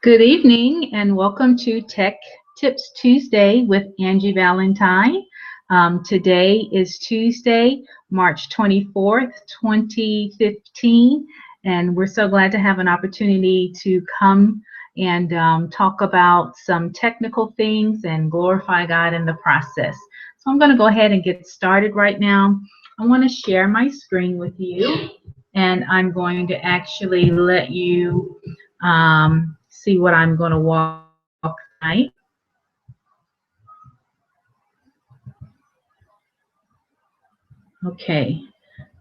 Good evening and welcome to Tech Tips Tuesday with Angie Valentine. Today is Tuesday, March 24th, 2015, and we're so glad to have an opportunity to come and talk about some technical things and glorify God in the process. So I'm going to go ahead and get started right now. I want to share my screen with you, and I'm going to actually let you see what I'm going to walk tonight. Okay,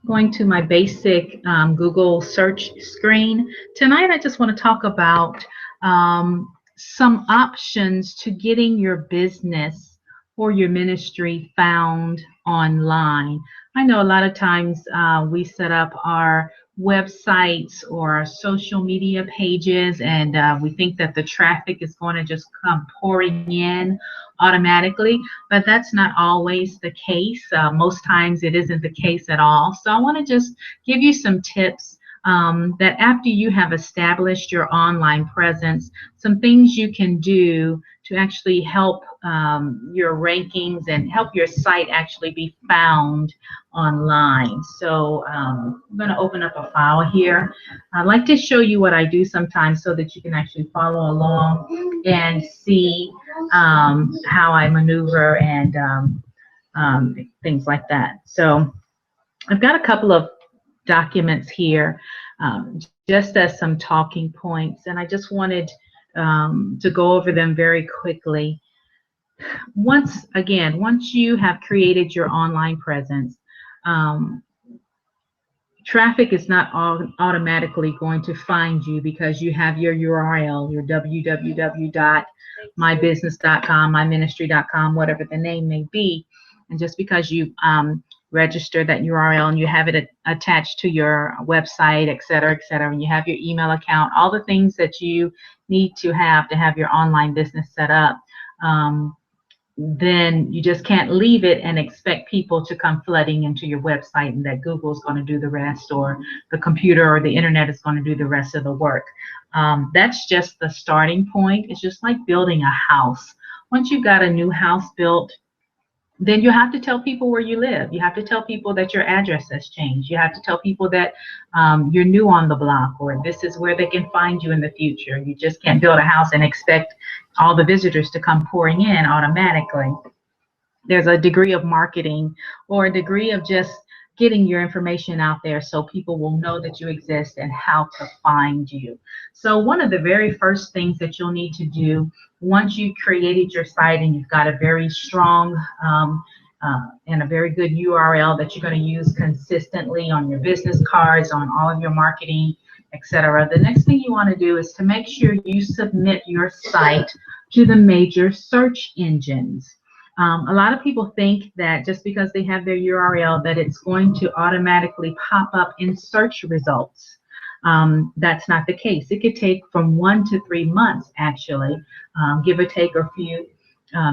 going to my basic Google search screen. Tonight I just want to talk about some options to getting your business or your ministry found online. I know a lot of times we set up our websites or our social media pages and we think that the traffic is going to just come pouring in automatically, but that's not always the case. Most times it isn't the case at all. So I want to just give you some tips that after you have established your online presence, some things you can do to actually help your rankings and help your site actually be found online. So I'm going to open up a file here. I like to show you what I do sometimes so that you can actually follow along and see how I maneuver and things like that. So I've got a couple of documents here just as some talking points, and I just wanted to go over them very quickly. Once you have created your online presence, um, traffic is not automatically going to find you because you have your URL, your www.mybusiness.com, myministry.com, whatever the name may be. And just because you register that URL and you have it attached to your website, et cetera, and you have your email account, all the things that you need to have your online business set up, then you just can't leave it and expect people to come flooding into your website and that Google's going to do the rest, or the computer or the internet is going to do the rest of the work. That's just the starting point. It's just like building a house. Once you've got a new house built, then you have to tell people where you live. You have to tell people that your address has changed. You have to tell people that you're new on the block, or this is where they can find you in the future. You just can't build a house and expect all the visitors to come pouring in automatically. There's a degree of marketing or a degree of just getting your information out there so people will know that you exist and how to find you. So one of the very first things that you'll need to do once you've created your site and you've got a very strong and a very good URL that you're going to use consistently on your business cards, on all of your marketing, etc., the next thing you want to do is to make sure you submit your site to the major search engines. A lot of people think that just because they have their URL that it's going to automatically pop up in search results. That's not the case. It could take from 1 to 3 months, actually, give or take a few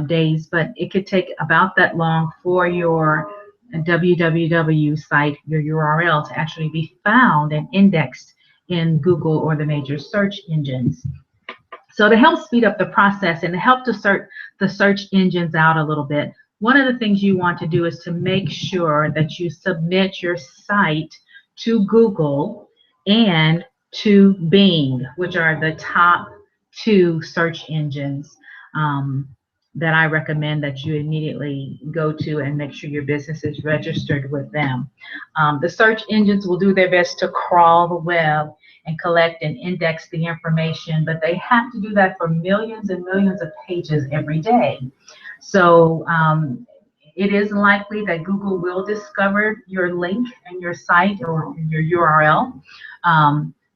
days, but it could take about that long for your www site, your URL, to actually be found and indexed in Google or the major search engines. So to help speed up the process and to help to sort the search engines out a little bit, one of the things you want to do is to make sure that you submit your site to Google and to Bing, which are the top 2 search engines that I recommend that you immediately go to and make sure your business is registered with them. The search engines will do their best to crawl the web and collect and index the information, but they have to do that for millions and millions of pages every day. So it is likely that Google will discover your link and your site or your URL.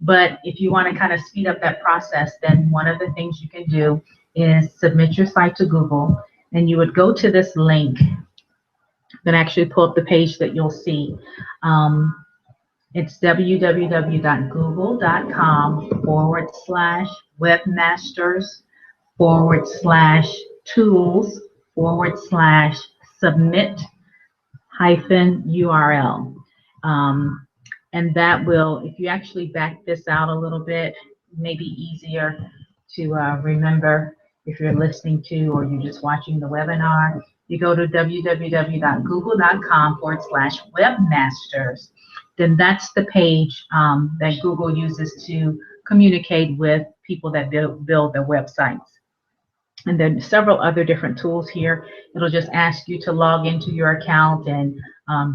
But if you want to kind of speed up that process, then one of the things you can do is submit your site to Google, and you would go to this link, then actually pull up the page that you'll see. It's www.google.com/webmasters/tools/submit-URL. And that will, if you actually back this out a little bit, maybe easier to remember if you're listening to or you're just watching the webinar. You go to www.google.com/webmasters. Then that's the page that Google uses to communicate with people that build their websites. And then several other different tools here. It'll just ask you to log into your account and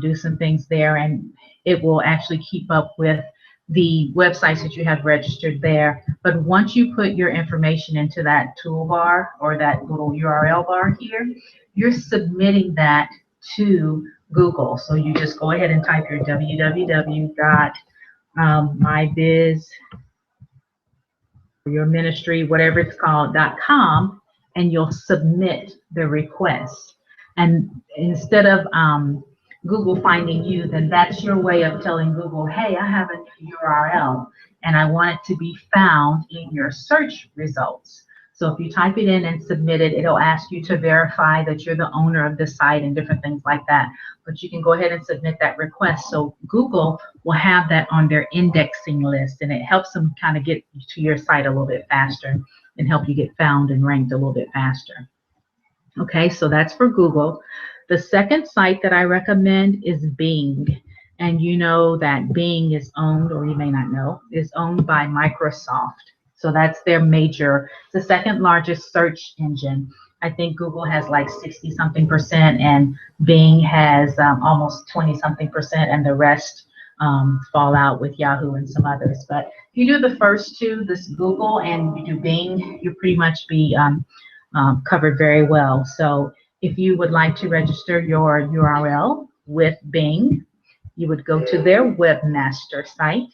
do some things there, and it will actually keep up with the websites that you have registered there. But once you put your information into that toolbar or that little URL bar here, you're submitting that to Google. So you just go ahead and type your www.mybiz, your ministry, whatever it's called, .com, and you'll submit the request. And instead of Google finding you, then that's your way of telling Google, hey, I have a new URL and I want it to be found in your search results. So if you type it in and submit it, it'll ask you to verify that you're the owner of the site and different things like that. But you can go ahead and submit that request. So Google will have that on their indexing list, and it helps them kind of get to your site a little bit faster and help you get found and ranked a little bit faster. Okay, so that's for Google. The second site that I recommend is Bing. And you know that Bing is owned, or you may not know, is owned by Microsoft. So that's their major, the second largest search engine. I think Google has like 60-something%, and Bing has almost 20-something%, and the rest fall out with Yahoo and some others. But if you do the first two, this Google, and you do Bing, you pretty much be covered very well. So if you would like to register your URL with Bing, you would go to their webmaster site,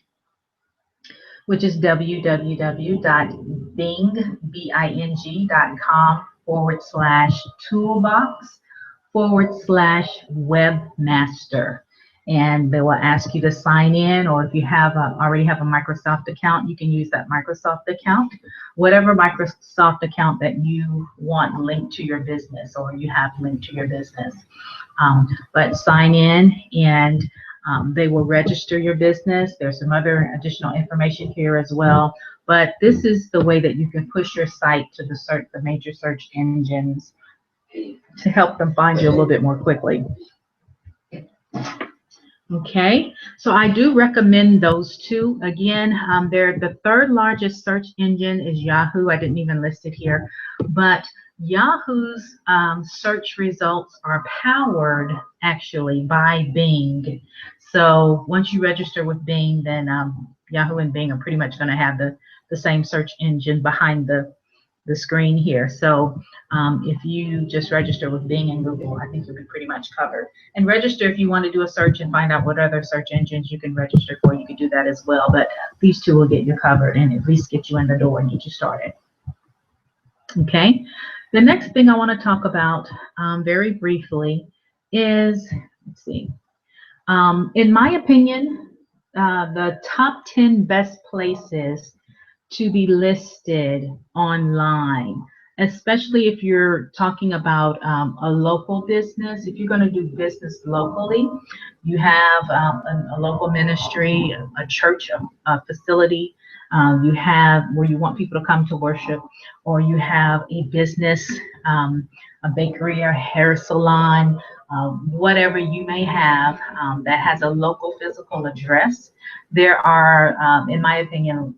which is www.bing.com/toolbox/webmaster. And they will ask you to sign in, or if you have already have a Microsoft account, you can use that Microsoft account, whatever Microsoft account that you want linked to your business or you have linked to your business. But sign in, and they will register your business. There's some other additional information here as well. But this is the way that you can push your site to the major search engines to help them find you a little bit more quickly. Okay, so I do recommend those two. Again, they're the third largest search engine is Yahoo. I didn't even list it here, but Yahoo's search results are powered actually by Bing. So once you register with Bing, then Yahoo and Bing are pretty much going to have the same search engine behind the screen here. So if you just register with Bing and Google, I think you'll be pretty much covered. And register if you want to do a search and find out what other search engines you can register for. You can do that as well. But these two will get you covered and at least get you in the door and get you started. Okay. The next thing I want to talk about very briefly is, let's see, in my opinion, the top 10 best places to be listed online, especially if you're talking about a local business. If you're going to do business locally, you have a local ministry, a church, a facility, you have where you want people to come to worship, or you have a business, a bakery or hair salon, whatever you may have that has a local physical address. There are, in my opinion,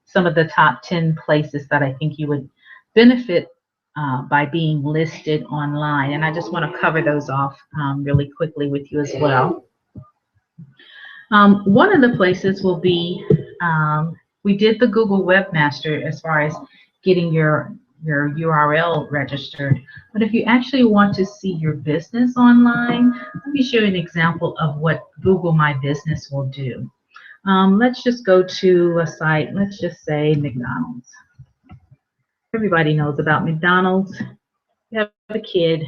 some of the top 10 places that I think you would benefit by being listed online. And I just want to cover those off really quickly with you as well. One of the places will be, we did the Google Webmaster as far as getting your URL registered. But if you actually want to see your business online, let me show you an example of what Google My Business will do. Let's just go to a site, let's just say McDonald's. Everybody knows about McDonald's. You have a kid,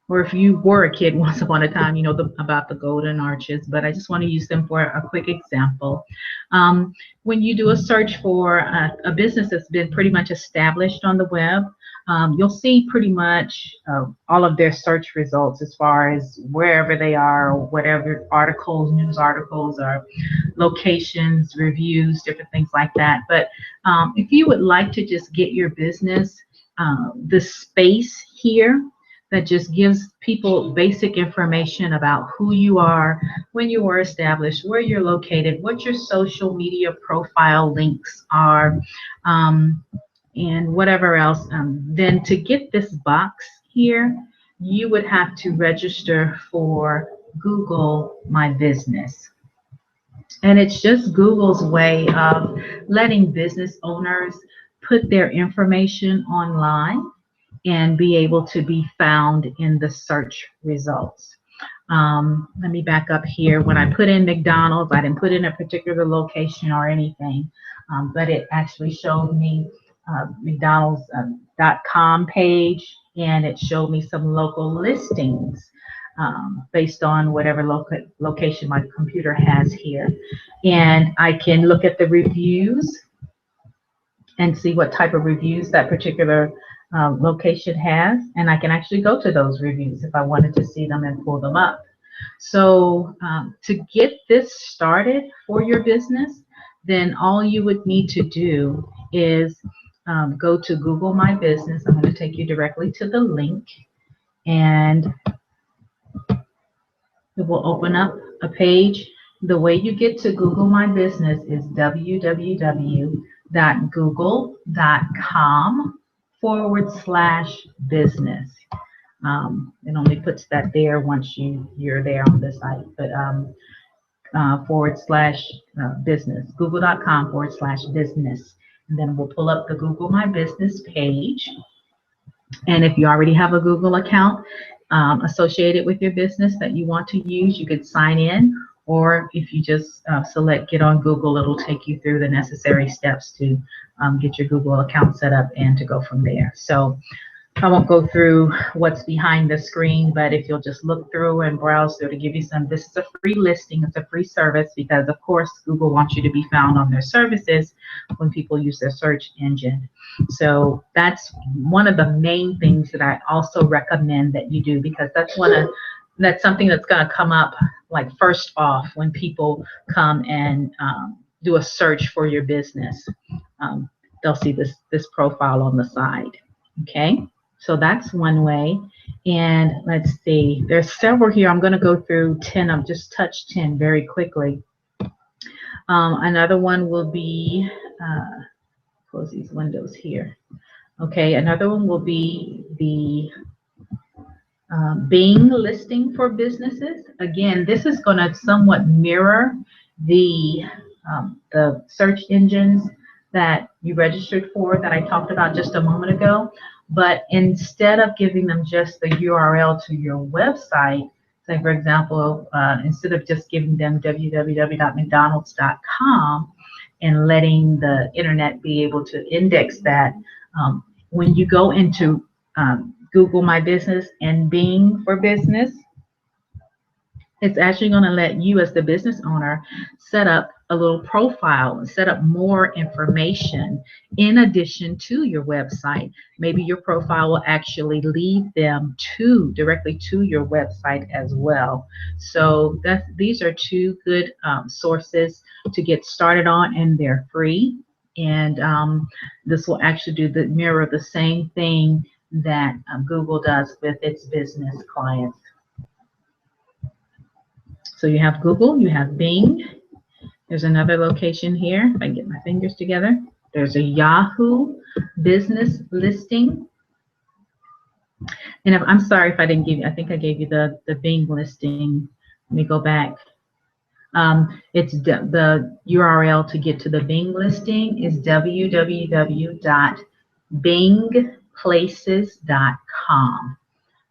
or if you were a kid once upon a time, you know about the golden arches, but I just want to use them for a quick example. When you do a search for a business that's been pretty much established on the web, you'll see pretty much all of their search results as far as wherever they are, or whatever articles, news articles, or locations, reviews, different things like that. But if you would like to just get your business the space here that just gives people basic information about who you are, when you were established, where you're located, what your social media profile links are, and whatever else, then to get this box here, you would have to register for Google My Business. And it's just Google's way of letting business owners put their information online and be able to be found in the search results. Let me back up here. When I put in McDonald's, I didn't put in a particular location or anything, but it actually showed me McDonald's.com page, and it showed me some local listings based on whatever location my computer has here. And I can look at the reviews and see what type of reviews that particular location has, and I can actually go to those reviews if I wanted to see them and pull them up. So to get this started for your business, then all you would need to do is go to Google My Business. I'm going to take you directly to the link, and it will open up a page. The way you get to Google My Business is www.google.com/business. It only puts that there once you're there on the site, but /business, google.com/business. And then we'll pull up the Google My Business page. And if you already have a Google account associated with your business that you want to use, you could sign in, or if you just select Get on Google, it'll take you through the necessary steps to get your Google account set up and to go from there. So I won't go through what's behind the screen, but if you'll just look through and browse through to give you some, this is a free listing, it's a free service, because of course Google wants you to be found on their services when people use their search engine. So that's one of the main things that I also recommend that you do, because that's something that's going to come up like first off when people come and do a search for your business. They'll see this profile on the side. Okay. So that's one way. And let's see, there's several here. I'm going to go through 10. I've just touched 10 very quickly. Another one will be, close these windows here. Okay, another one will be the Bing listing for businesses. Again, this is going to somewhat mirror the search engines that you registered for that I talked about just a moment ago. But instead of giving them just the URL to your website, say for example, instead of just giving them www.mcdonalds.com and letting the internet be able to index that, when you go into Google My Business and Bing for Business, it's actually going to let you as the business owner set up a little profile and set up more information in addition to your website. Maybe your profile will actually lead them directly to your website as well. So these are two good sources to get started on, and they're free. And this will actually mirror the same thing that Google does with its business clients. So you have Google, you have Bing. There's another location here. If I can get my fingers together. There's a Yahoo business listing. And I'm sorry if I didn't give you, I think I gave you the Bing listing. Let me go back. It's the URL to get to the Bing listing is www.bingplaces.com.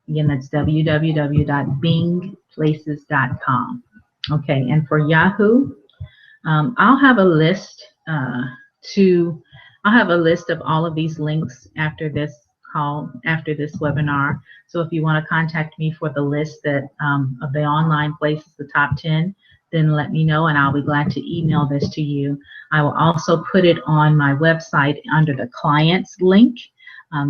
Again, that's www.bingplaces.com. Okay, and for Yahoo, I'll have a list of all of these links after this call, after this webinar. So if you want to contact me for the list that of the online places, the top 10, then let me know and I'll be glad to email this to you. I will also put it on my website under the clients link.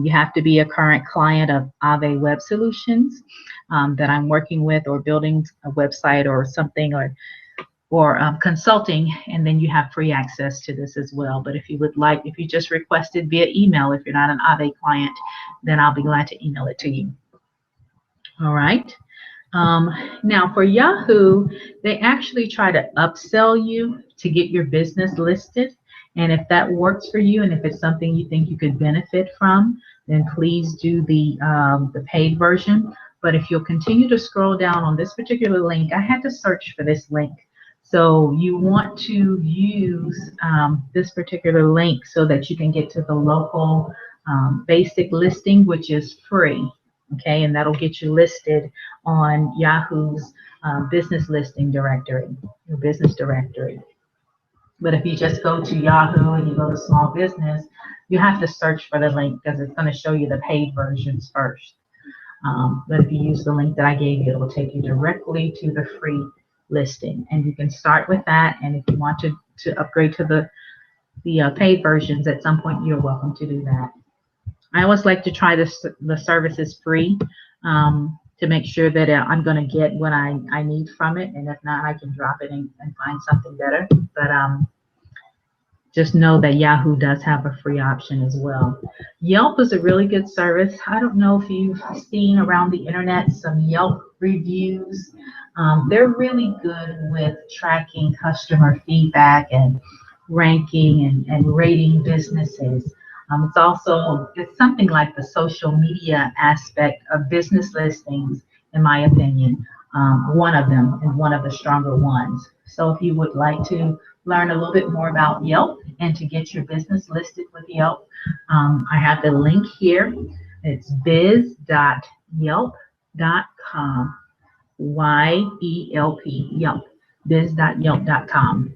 You have to be a current client of Aave Web Solutions that I'm working with, or building a website or something, or consulting, and then you have free access to this as well. But if you would like, if you just requested via email, if you're not an Aave client, then I'll be glad to email it to you. All right. Now for Yahoo, they actually try to upsell you to get your business listed. And if that works for you, and if it's something you think you could benefit from, then please do the paid version. But if you'll continue to scroll down on this particular link, I had to search for this link. So you want to use this particular link so that you can get to the local basic listing, which is free. Okay, and that'll get you listed on Yahoo's business listing directory, your business directory. But if you just go to Yahoo and you go to small business, you have to search for the link because it's going to show you the paid versions first. But if you use the link that I gave you, it will take you directly to the free listing, and you can start with that. And if you want to upgrade to the paid versions at some point, you're welcome to do that. I always like to try the services free to make sure that I'm going to get what I need from it, and if not, I can drop it and find something better. But just know that Yahoo does have a free option as well. Yelp is a really good service. I don't know if you've seen around the internet some Yelp reviews. They're really good with tracking customer feedback and ranking and rating businesses. It's something like the social media aspect of business listings, in my opinion. One of them, and one of the stronger ones. So if you would like to learn a little bit more about Yelp and to get your business listed with Yelp, I have the link here. It's biz.yelp.com. Y-E-L-P, Yelp, biz.yelp.com.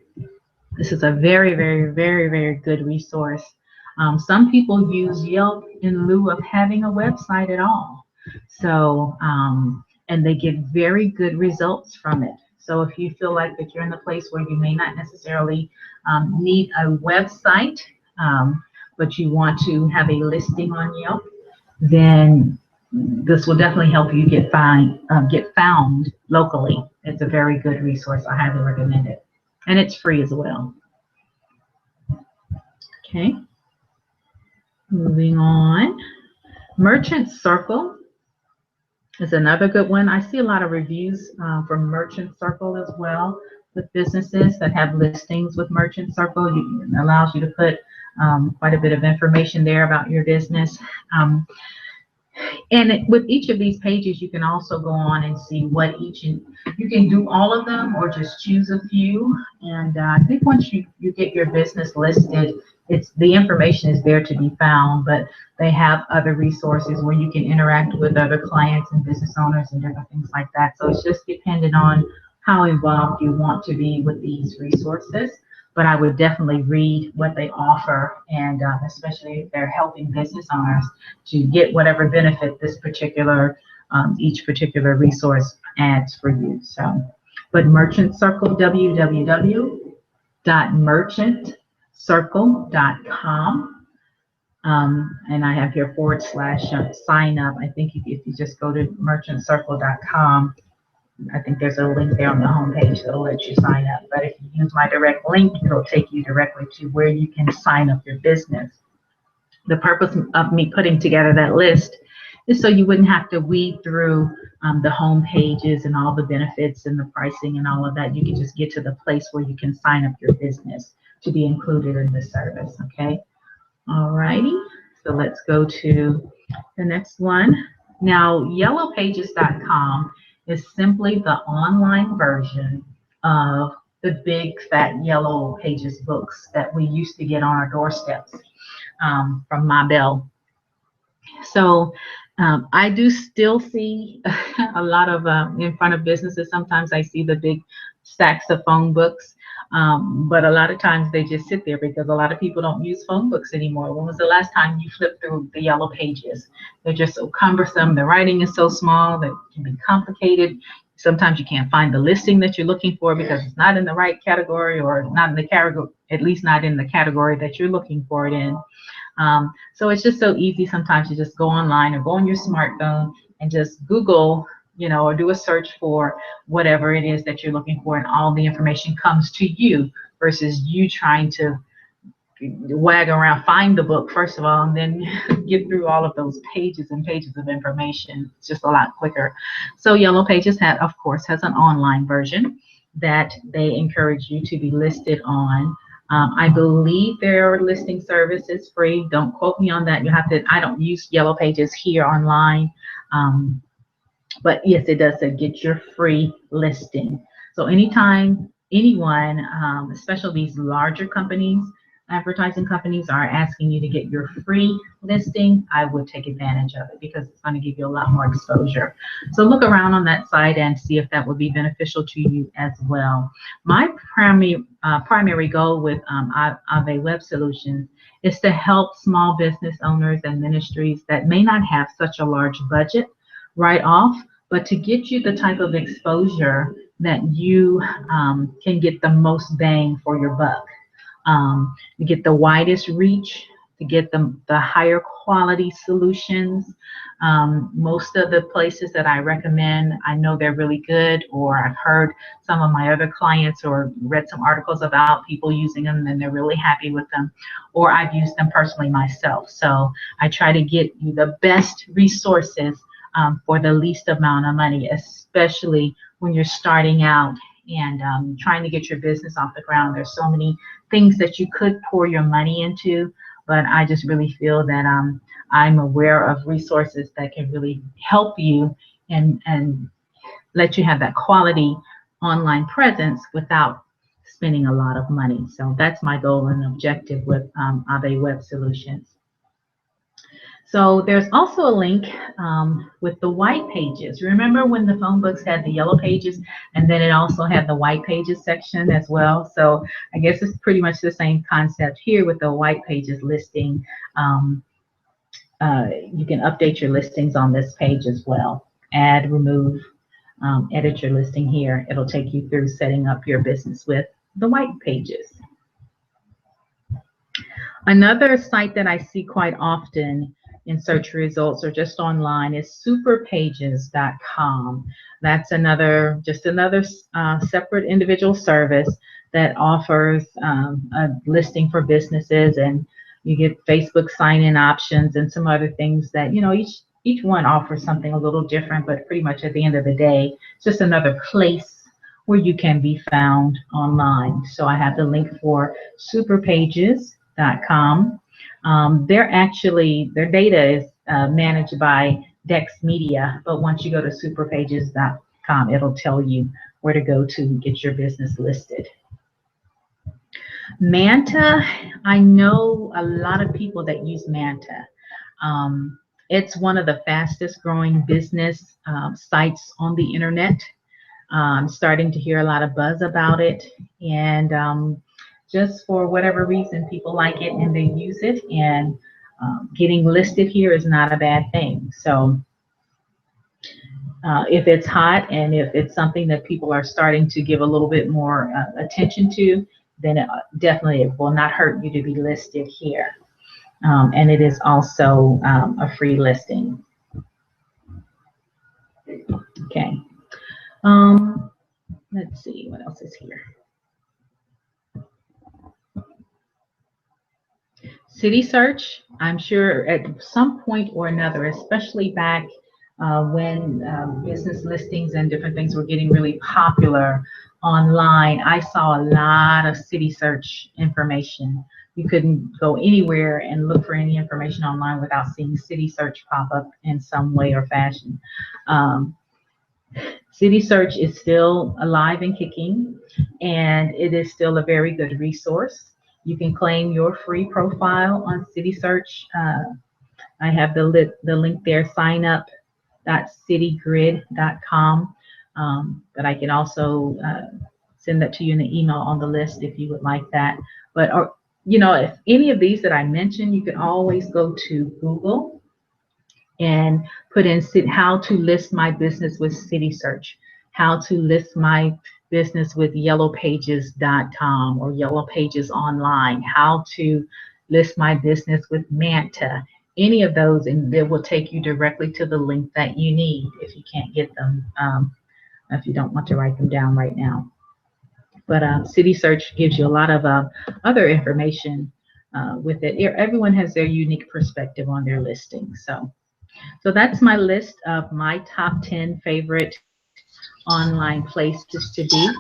This is a very, very, very, very good resource. Some people use Yelp in lieu of having a website at all. So, and they get very good results from it. So if you feel like that you're in the place where you may not necessarily need a website, but you want to have a listing on Yelp, then this will definitely help you get found locally. It's a very good resource. I highly recommend it. And it's free as well. Okay. Moving on. Merchant Circle is another good one. I see a lot of reviews from Merchant Circle as well, with businesses that have listings with Merchant Circle. It allows you to put quite a bit of information there about your business. And with each of these pages, you can also go on and see what you can do all of them or just choose a few. And I think once you get your business listed, the information is there to be found, but they have other resources where you can interact with other clients and business owners and different things like that. So it's just dependent on how involved you want to be with these resources. But I would definitely read what they offer, and especially if they're helping business owners to get whatever benefit this particular, each particular resource adds for you. So, but Merchant Circle, www.merchantcircle.com. And I have here / sign up. I think if you just go to merchantcircle.com, I think there's a link there on the homepage that'll let you sign up. But if you use my direct link, it'll take you directly to where you can sign up your business. The purpose of me putting together that list is so you wouldn't have to weed through the home pages and all the benefits and the pricing and all of that. You can just get to the place where you can sign up your business to be included in the service. Okay. All righty. So let's go to the next one. Now, yellowpages.com is simply the online version of the big fat yellow pages books that we used to get on our doorsteps from Ma Bell. So I do still see a lot of in front of businesses. Sometimes I see the big stacks of phone books, but a lot of times they just sit there because a lot of people don't use phone books anymore. When was the last time you flipped through the yellow pages? They're just so cumbersome. The writing is so small that it can be complicated. Sometimes you can't find the listing that you're looking for because it's not in the right category, or not in the category, at least not in the category that you're looking for it in. So it's just so easy sometimes to just go online or go on your smartphone and just Google, or do a search for whatever it is that you're looking for, and all the information comes to you versus you trying to wag around, find the book first of all, and then get through all of those pages and pages of information. It's just a lot quicker. So Yellow Pages of course, has an online version that they encourage you to be listed on. I believe their listing service is free. Don't quote me on that. You have to. I don't use Yellow Pages here online. Um, but yes, it does say get your free listing. So anytime anyone, especially these larger companies, advertising companies, are asking you to get your free listing, I would take advantage of it because it's going to give you a lot more exposure. So look around on that site and see if that would be beneficial to you as well. My primary goal with Ave Web Solutions is to help small business owners and ministries that may not have such a large budget right off, but to get you the type of exposure that you can get the most bang for your buck. To get the widest reach, to get the higher quality solutions. Most of the places that I recommend, I know they're really good, or I've heard some of my other clients or read some articles about people using them and they're really happy with them, or I've used them personally myself. So I try to get you the best resources for the least amount of money, especially when you're starting out and trying to get your business off the ground. There's so many things that you could pour your money into, but I just really feel that I'm aware of resources that can really help you and let you have that quality online presence without spending a lot of money. So that's my goal and objective with Ave Web Solutions. So there's also a link with the white pages. Remember when the phone books had the yellow pages, and then it also had the white pages section as well? So I guess it's pretty much the same concept here with the white pages listing. You can update your listings on this page as well. Add, remove, edit your listing here. It'll take you through setting up your business with the white pages. Another site that I see quite often in search results or just online is superpages.com. That's just another separate individual service that offers a listing for businesses, and you get Facebook sign-in options and some other things that, each one offers something a little different, but pretty much at the end of the day, it's just another place where you can be found online. So I have the link for superpages.com. Their data is managed by Dex Media, but once you go to superpages.com, it'll tell you where to go to get your business listed. Manta, I know a lot of people that use Manta. It's one of the fastest growing business sites on the internet. I'm starting to hear a lot of buzz about it, and just for whatever reason, people like it and they use it, and getting listed here is not a bad thing. So if it's hot and if it's something that people are starting to give a little bit more attention to, then it will not hurt you to be listed here. And it is also a free listing. Okay. Let's see what else is here. Citysearch, I'm sure at some point or another, especially back when business listings and different things were getting really popular online, I saw a lot of Citysearch information. You couldn't go anywhere and look for any information online without seeing Citysearch pop up in some way or fashion. Citysearch is still alive and kicking, and it is still a very good resource. You can claim your free profile on Citysearch. I have the link there, signup.citygrid.com. But I can also send that to you in the email on the list if you would like that. But if any of these that I mentioned, you can always go to Google and put in how to list my business with Citysearch, how to list my business with yellowpages.com or Yellow Pages Online, how to List My Business with Manta, any of those, and it will take you directly to the link that you need if you can't get them, if you don't want to write them down right now. But Citysearch gives you a lot of other information with it. Everyone has their unique perspective on their listing. So that's my list of my top 10 favorite online places to be.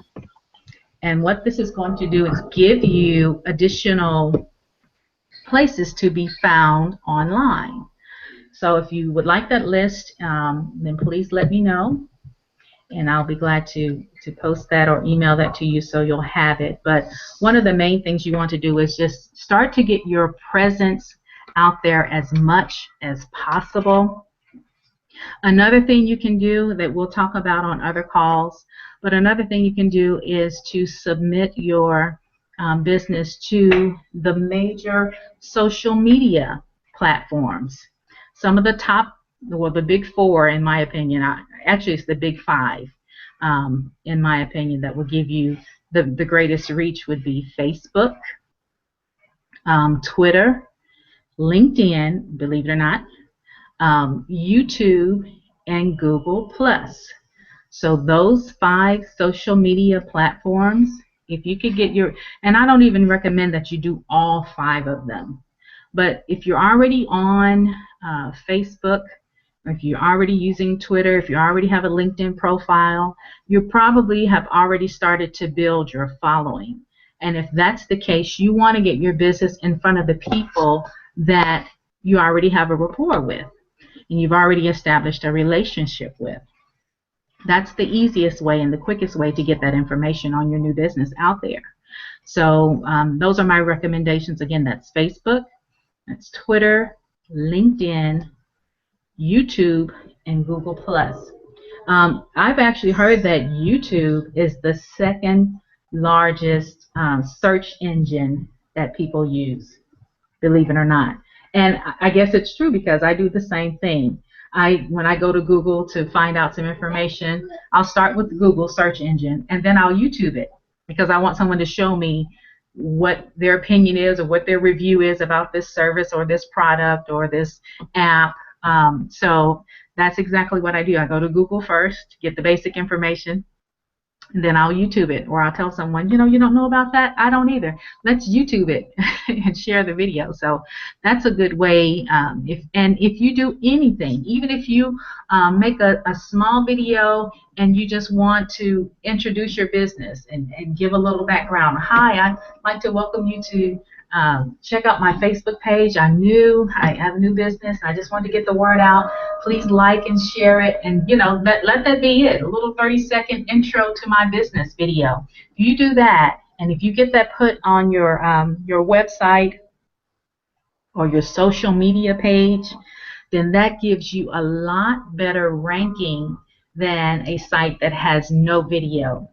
And what this is going to do is give you additional places to be found online. So if you would like that list, then please let me know, and I'll be glad to post that or email that to you so you'll have it. But one of the main things you want to do is just start to get your presence out there as much as possible. Another thing you can do that we'll talk about on other calls, but another thing you can do is to submit your business to the major social media platforms. Some of the top, well, the big four, in my opinion, actually it's the big five, in my opinion, that will give you the greatest reach would be Facebook, Twitter, LinkedIn, believe it or not, YouTube, and Google Plus. So those 5 social media platforms, if you could get your, and I don't even recommend that you do all 5 of them, but if you're already on Facebook, or if you're already using Twitter, if you already have a LinkedIn profile, you probably have already started to build your following. And if that's the case, you want to get your business in front of the people that you already have a rapport with and you've already established a relationship with. That's the easiest way and the quickest way to get that information on your new business out there. So those are my recommendations. Again, that's Facebook, that's Twitter, LinkedIn, YouTube, and Google Plus. I've actually heard that YouTube is the second largest search engine that people use, believe it or not. And I guess it's true because I do the same thing. When I go to Google to find out some information, I'll start with the Google search engine and then I'll YouTube it because I want someone to show me what their opinion is or what their review is about this service or this product or this app. So that's exactly what I do. I go to Google first, get the basic information, and then I'll YouTube it, or I'll tell someone, you don't know about that? I don't either. Let's YouTube it and share the video. So that's a good way. If you do anything, even if you make a small video and you just want to introduce your business and give a little background. Hi, I'd like to welcome you to check out my Facebook page. I have a new business. I just wanted to get the word out. Please like and share it, and let that be it. A little 30-second intro to my business video. If you do that, and if you get that put on your website or your social media page, then that gives you a lot better ranking than a site that has no video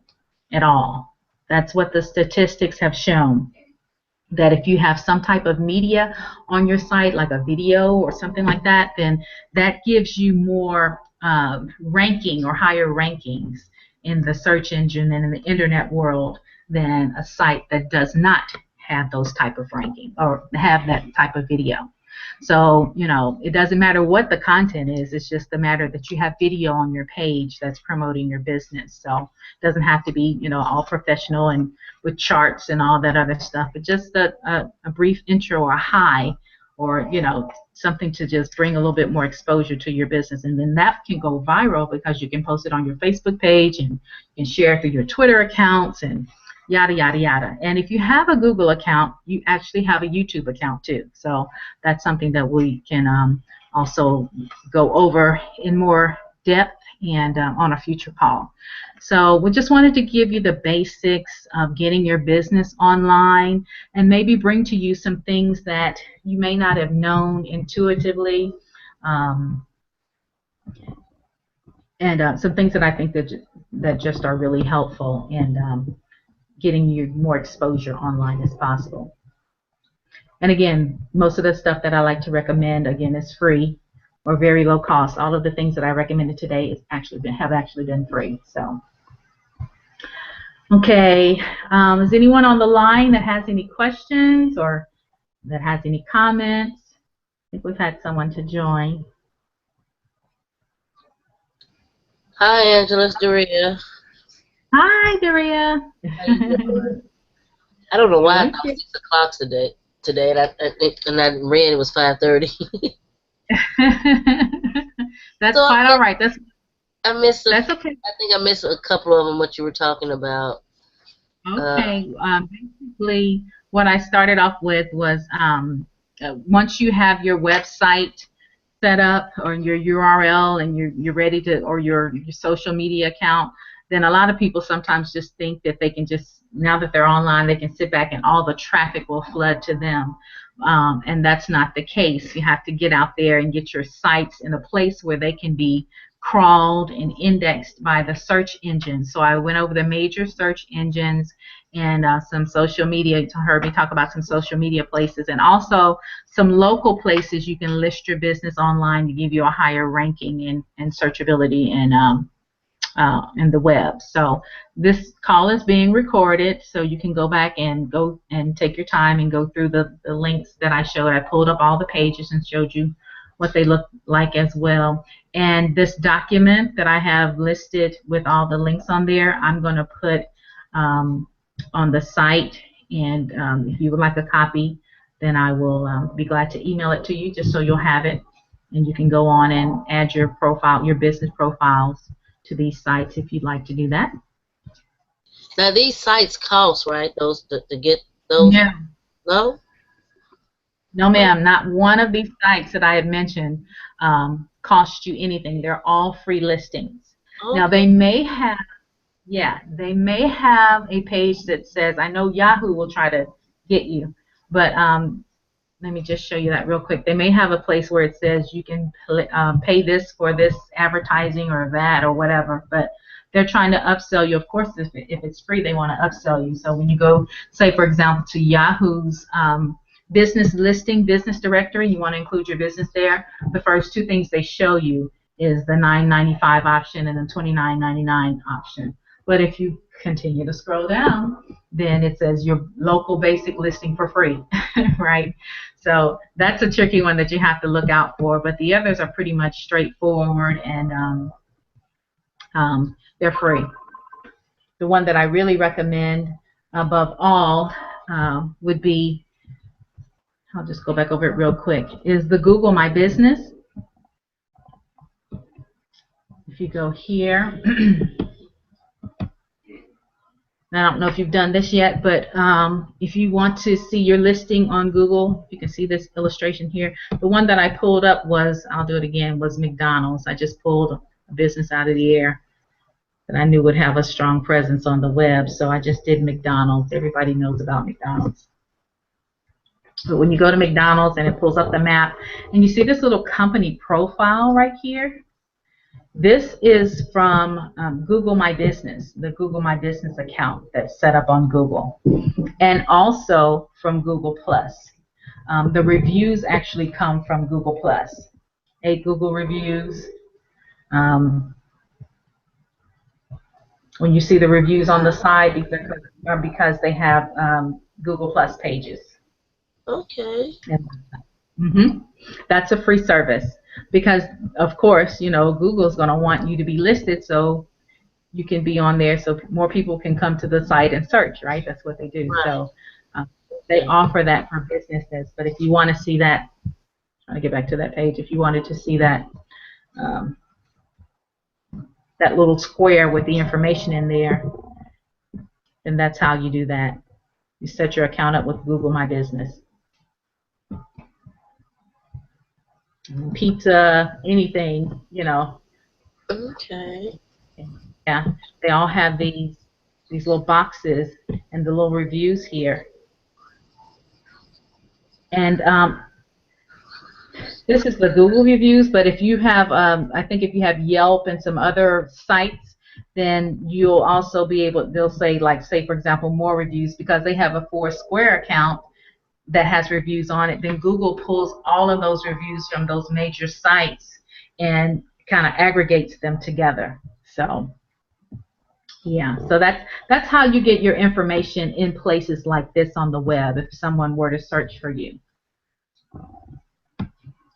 at all. That's what the statistics have shown. That if you have some type of media on your site, like a video or something like that, then that gives you more ranking or higher rankings in the search engine and in the internet world than a site that does not have those type of ranking or have that type of video. So, it doesn't matter what the content is. It's just the matter that you have video on your page that's promoting your business. So it doesn't have to be, all professional and with charts and all that other stuff, but just a brief intro or a hi, or, something to just bring a little bit more exposure to your business. And then that can go viral because you can post it on your Facebook page and you can share it through your Twitter accounts and yada, yada, yada. And if you have a Google account, you actually have a YouTube account too. So that's something that we can also go over in more depth and on a future call. So we just wanted to give you the basics of getting your business online and maybe bring to you some things that you may not have known intuitively, and some things that I think that just are really helpful in getting you more exposure online as possible. And again, most of the stuff that I like to recommend, again, is free or very low cost. All of the things that I recommended today have actually been free. So, okay, is anyone on the line that has any questions or that has any comments. I think we've had someone to join. Hi, Angela. It's Doria. Hi, Daria. How you doing? I don't know why I Doing thought good. 6 o'clock today, and I read it was 5:30. That's So quite all right. I missed That's okay. I think I missed a couple of them. What you were talking about? Uh, Okay. Basically, what I started off with was once you have your website set up or your URL and you're ready to, or your social media account, then a lot of people sometimes just think that they can just, now that they're online, they can sit back and all the traffic will flood to them. And that's not the case. You have to get out there and get your sites in a place where they can be crawled and indexed by the search engines. So I went over the major search engines and some social media. You heard me talk about some social media places, and also some local places you can list your business online to give you a higher ranking and searchability in the web. So this call is being recorded, so you can go back and go and take your time and go through the links that I showed. I pulled up all the pages and showed you what they look like as well. And this document that I have listed with all the links on there, I'm going to put on the site. And if you would like a copy, then I will be glad to email it to you just so you'll have it. And you can go on and add your profile, your business profiles to these sites if you'd like to do that. Now these sites cost, right? Those to get those. No, No. no, ma'am. Not one of these sites that I had mentioned cost you anything. They're all free listings. Now Okay. they may have, yeah, they may have a page that says, I know Yahoo will try to get you, but let me just show you that real quick. They may have a place where it says you can pay this for this advertising or that or whatever, but they're trying to upsell you. Of course, if it's free, they want to upsell you. So when you go, say, for example, to Yahoo's business listing, business directory, you want to include your business there, the first two things they show you is the $9.95 option and the $29.99 option. But if you continue to scroll down, then it says your local basic listing for free, right? So that's a tricky one that you have to look out for. But the others are pretty much straightforward and they're free. The one that I really recommend above all would be, I'll just go back over it real quick, is the Google My Business. If you go here, I don't know if you've done this yet, but if you want to see your listing on Google, you can see this illustration here. The one that I pulled up was, I'll do it again, was McDonald's. I just pulled a business out of the air that I knew would have a strong presence on the web, so I just did McDonald's. Everybody knows about McDonald's. But when you go to McDonald's and it pulls up the map, and you see this little company profile right here, this is from Google My Business, the Google My Business account that's set up on Google, and also from Google Plus. The reviews actually come from Google Plus. 8 Google reviews. When you see the reviews on the side, these are because they have Google Plus pages. Okay. Mm-hmm. That's a free service because, of course, you know, Google's going to want you to be listed so you can be on there so more people can come to the site and search, right? That's what they do. Right. So they offer that for businesses. But if you want to see that, trying to get back to that page, if you wanted to see that um, that little square with the information in there, then that's how you do that. You set your account up with Google My Business. Pizza, anything, you know. Okay. Yeah, they all have these little boxes and the little reviews here. And this is the Google reviews, but if you have, I think if you have Yelp and some other sites, then you'll also be able, they'll say, like, say, for example, more reviews, because they have a Foursquare account that has reviews on it, then Google pulls all of those reviews from those major sites and kind of aggregates them together. So yeah, so that's how you get your information in places like this on the web if someone were to search for you.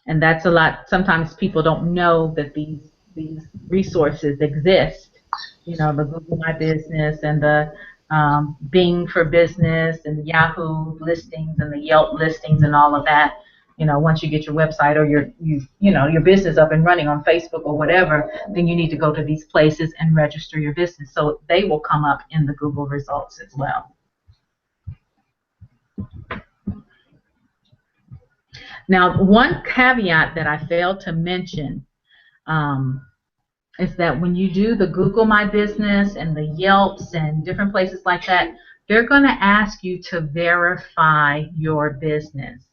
And that's a lot. Sometimes people don't know that these resources exist. You know, the Google My Business and the Bing for Business and Yahoo listings and the Yelp listings and all of that. You know, once you get your website or your business up and running on Facebook or whatever, then you need to go to these places and register your business, so they will come up in the Google results as well. Now, one caveat that I failed to mention is that when you do the Google My Business and the Yelps and different places like that, they're going to ask you to verify your business.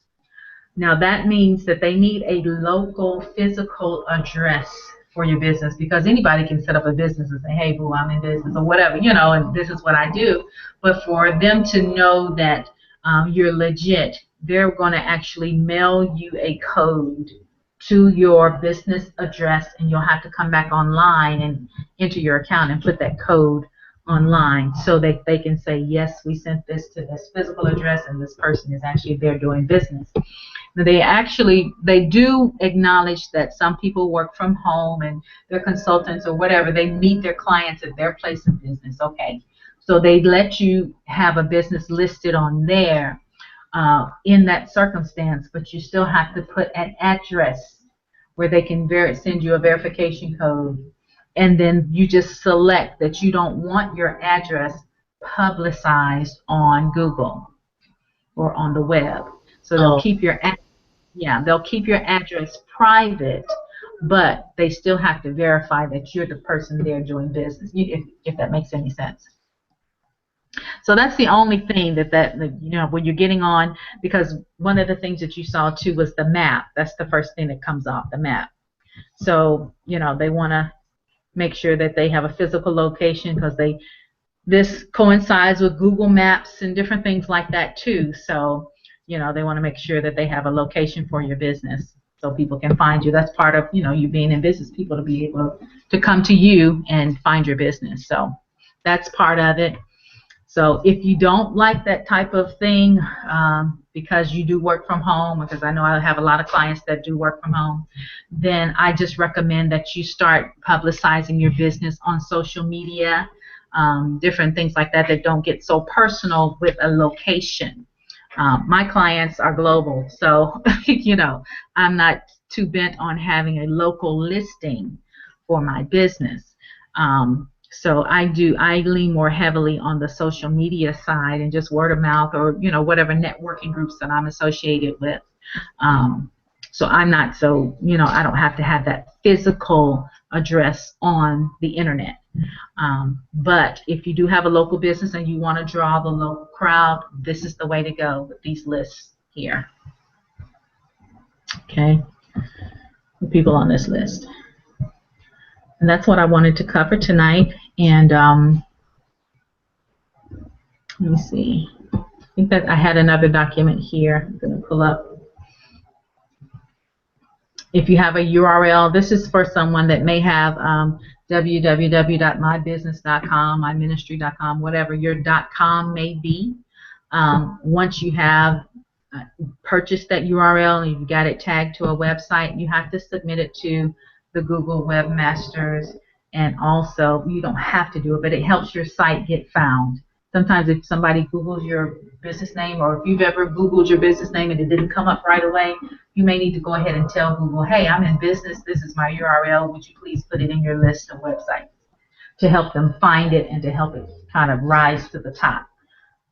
Now, that means that they need a local physical address for your business, because anybody can set up a business and say, hey, boo, I'm in business or whatever, you know, and this is what I do. But for them to know that you're legit, they're going to actually mail you a code to your business address, and you'll have to come back online and enter your account and put that code online so that they can say, yes, we sent this to this physical address and this person is actually there doing business. They do acknowledge that some people work from home and they're consultants or whatever. They meet their clients at their place of business. Okay, so they let you have a business listed on there in that circumstance, but you still have to put an address where they can send you a verification code, and then you just select that you don't want your address publicized on Google or on the web. So they'll keep your address private, but they still have to verify that you're the person there doing business, if that makes any sense. So that's the only thing that you know, when you're getting on, because one of the things that you saw too was the map. That's the first thing that comes off, the map. So, you know, they want to make sure that they have a physical location, because this coincides with Google Maps and different things like that too. So, you know, they want to make sure that they have a location for your business so people can find you. That's part of, you know, you being in business, people to be able to come to you and find your business. So that's part of it. So if you don't like that type of thing, because you do work from home, because I know I have a lot of clients that do work from home, then I just recommend that you start publicizing your business on social media, different things like that don't get so personal with a location. My clients are global, so you know, I'm not too bent on having a local listing for my business. So I lean more heavily on the social media side and just word of mouth, or, you know, whatever networking groups that I'm associated with. So I'm not so, you know, I don't have to have that physical address on the internet. But if you do have a local business and you want to draw the local crowd, this is the way to go with these lists here. Okay, the people on this list. And that's what I wanted to cover tonight. And let me see. I think that I had another document here I'm going to pull up. If you have a URL, this is for someone that may have www.mybusiness.com, myministry.com, whatever your .com may be. Once you have purchased that URL and you've got it tagged to a website, you have to submit it to the Google Webmasters. And also, you don't have to do it, but it helps your site get found. Sometimes if somebody Googles your business name, or if you've ever Googled your business name and it didn't come up right away, you may need to go ahead and tell Google, hey, I'm in business, this is my URL, would you please put it in your list of websites, to help them find it and to help it kind of rise to the top,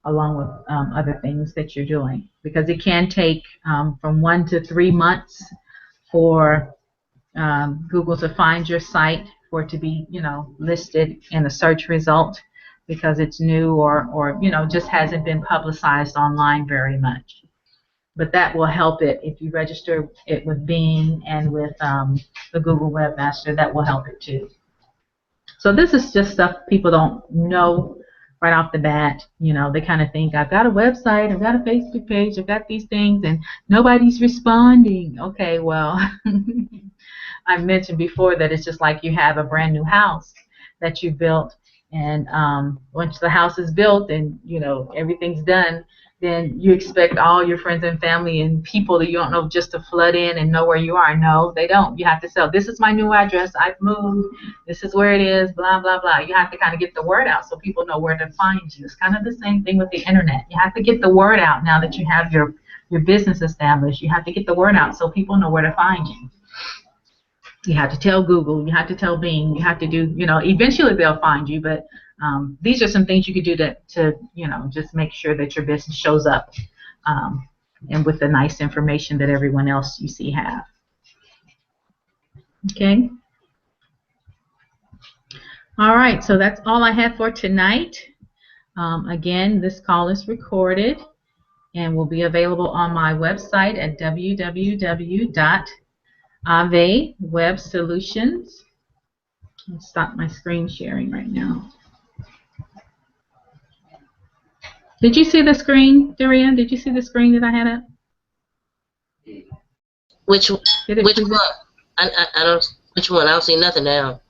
along with other things that you're doing. Because it can take from 1 to 3 months for Google to find your site, for it to be, you know, listed in a search result, because it's new or you know, just hasn't been publicized online very much. But that will help it if you register it with Bing and with the Google Webmaster. That will help it too. So this is just stuff people don't know right off the bat. You know, they kind of think, I've got a website, I've got a Facebook page, I've got these things, and nobody's responding. Okay, well, I mentioned before that it's just like you have a brand new house that you built, and once the house is built and, you know, everything's done, then you expect all your friends and family and people that you don't know just to flood in and know where you are. No, they don't. You have to sell. This is my new address. I've moved. This is where it is. Blah, blah, blah. You have to kind of get the word out so people know where to find you. It's kind of the same thing with the internet. You have to get the word out now that you have your business established. You have to get the word out so people know where to find you. You have to tell Google. You have to tell Bing. You have to do, eventually they'll find you, but these are some things you could do to just make sure that your business shows up and with the nice information that everyone else you see have. Okay. All right, so that's all I have for tonight. Again, this call is recorded and will be available on my website at www.avewebsolutions. I'll stop my screen sharing right now. Did you see the screen, Daria? Did you see the screen that I had up? Which one? I don't. Which one? I don't see nothing now.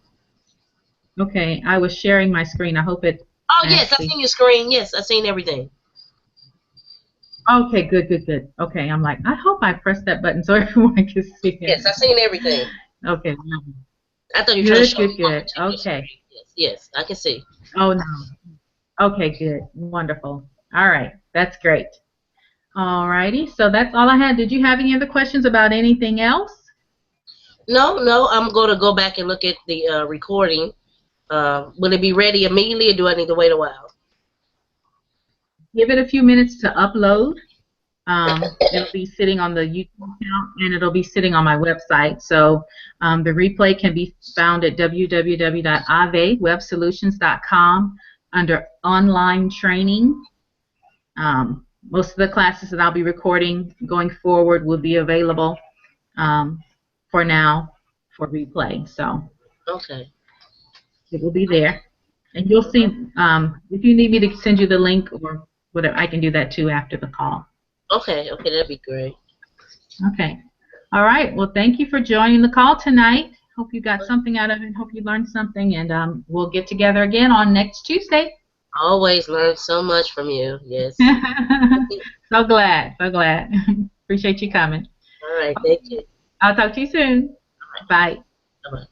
Okay, I was sharing my screen. I hope it. Oh yes, I seen your screen. Yes, I seen everything. Okay, good. Okay, I'm like, I hope I pressed that button so everyone can see it. Yes, I seen everything. Okay. I thought you were trying to show me good. Okay. Yes, I can see. Oh no. Okay, good. Wonderful. All right, that's great. All righty, so that's all I had. Did you have any other questions about anything else? No, I'm going to go back and look at the recording. Will it be ready immediately, or do I need to wait a while? Give it a few minutes to upload. It'll be sitting on the YouTube account, and it'll be sitting on my website. So the replay can be found at www.avewebsolutions.com under online training. Most of the classes that I'll be recording going forward will be available for now for replay. So okay, it will be there, and you'll see if you need me to send you the link or whatever, I can do that too after the call. Okay, that'd be great. Okay, all right. Well, thank you for joining the call tonight. Hope you got something out of it. Hope you learned something, and we'll get together again on next Tuesday. Always learn so much from you. Yes. So glad. Appreciate you coming. All right. Thank you. I'll talk to you soon. Right. Bye. Bye-bye.